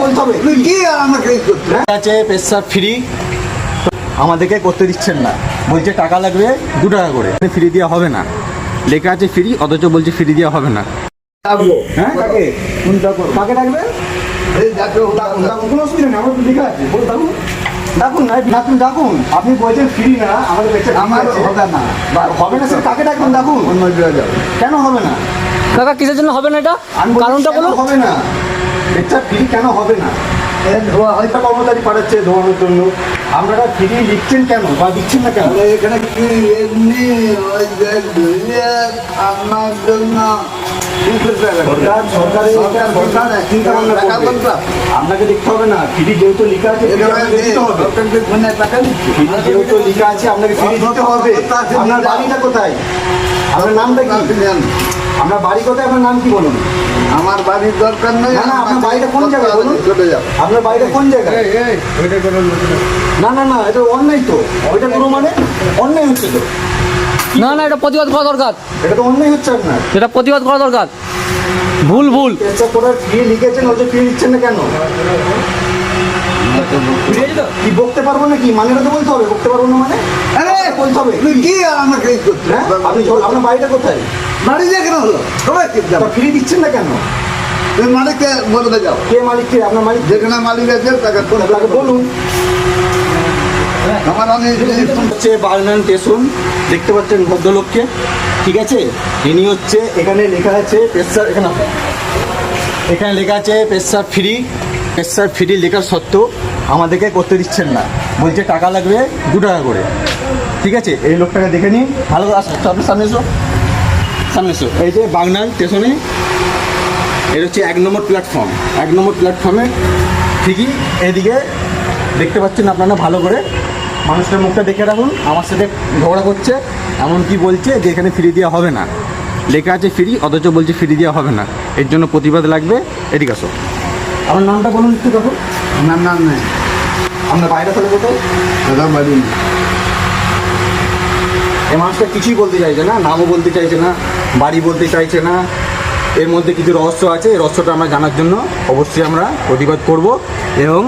বলতে হবে কি আর আমাকে আছে পেশাব ফ্রি আমাদেরকে করতে দিচ্ছেন না, বলছে টাকা লাগবে 2 টাকা করে, ফ্রি দেওয়া হবে না। লেখা আছে ফ্রি, অথচ বলছে ফ্রি দেওয়া হবে না। হ্যাঁ কাকে কাকে ডাকবে? কোনো অসুবিধা নেই, আমার লেখা আছে, ডাকুন ডাকুন না, আপনি ডাকুন। আপনি বলছেন ফ্রি না, আমাদের আমার হবে না, হবে না স্যার, কাকে ডাকবেন? ডাকুন। কেন হবে না কাকা? কিসের জন্য হবে না এটা? কারণটা বলুন। হবে না, এটা ফ্রি কেন হবে না? হয়তো কর্মচারী পাঠাচ্ছে ধোয়ানোর জন্য, আপনারা ফ্রি লিখছেন কেন বা দিচ্ছেন না কেন? এখানে কি এমনি আমার জন্য আপনাকে দেখতে হবে না, ফ্রি যেহেতু লেখা আছে যেহেতু লেখা আছে আপনাকে ফ্রি দিতে হবে। আপনার বাড়িটা কোথায়? আপনার নামটা কি? আপনার বাড়ি কোথায়? আপনার নাম কি বলুন? আমার বাড়ির দরকার নেই। না না, আপনার বাড়িটা কোন জায়গায় বলুন? চলে যাও। আপনার বাড়িটা কোন জায়গায়? না না না, এটা অন্যায় তো। ওইটা পুরো মানে অন্যায় হচ্ছে তো। না না, এটা প্রতিবাদ করা দরকার, এটা তো অন্যায় হচ্ছে আপনার। এটা প্রতিবাদ করা দরকার। ভুল ভুল পেশাব করার ফ্রি লিখেছেন, ওই ফ্রি দিচ্ছেন না কেন? কি বকতে পারবো না? কি মানেটা তো বলতে হবে। বকতে পারবো না মানে বলতে হবে কি আর আমাকে হ্যাঁ? আপনি আপনার বাড়িটা কোথায়? বাড়ি যে কেন হলো? সবাই ফ্রি দিচ্ছেন না কেন? মালিককে বলতে যাও। কে মালিক? কে আপনার মালিক? যেখানে মালিক আছে তাকে বলুন। আমার অনেক হচ্ছে বাগনান স্টেশন, দেখতে পাচ্ছেন ভদ্রলোককে, ঠিক আছে? ইনি হচ্ছে, এখানে লেখা আছে পেশাব, এখানে লেখা আছে পেশাব ফ্রি। পেশাব ফ্রি লেখার সত্ত্বেও আমাদেরকে করতে দিচ্ছেন না, বলছে টাকা লাগবে 2 টাকা করে, ঠিক আছে? এই লোকটাকে দেখে নিন ভালো করে। আপনার সামনে এসো, সামনে এসো। এই যে বাগনান স্টেশনে, এটা হচ্ছে 1 নম্বর প্ল্যাটফর্ম। 1 নম্বর প্ল্যাটফর্মে ঠিকই এদিকে দেখতে পাচ্ছেন আপনারা ভালো করে। মানুষটার মুখটা দেখে রাখুন, আমার সাথে ঝগড়া করছে, এমনকি বলছে যে এখানে ফ্রি দেওয়া হবে না। লেখা আছে ফ্রি, অথচ বলছে ফ্রি দেওয়া হবে না। এর জন্য প্রতিবাদ লাগবে। এদিকে আসো। আমার নামটা বলুন একটু দেখুন। আমার নাম নেই, আপনার বাইরে তাহলে কোথাও? দাদা বাড়ি নেই। এই মানুষটা কিছুই বলতে চাইছে না, নামও বলতে চাইছে না, বাড়ি বলতে চাইছে না। এর মধ্যে কিছু রহস্য আছে, এই রহস্যটা আমরা জানার জন্য অবশ্যই আমরা প্রতিবাদ করব এবং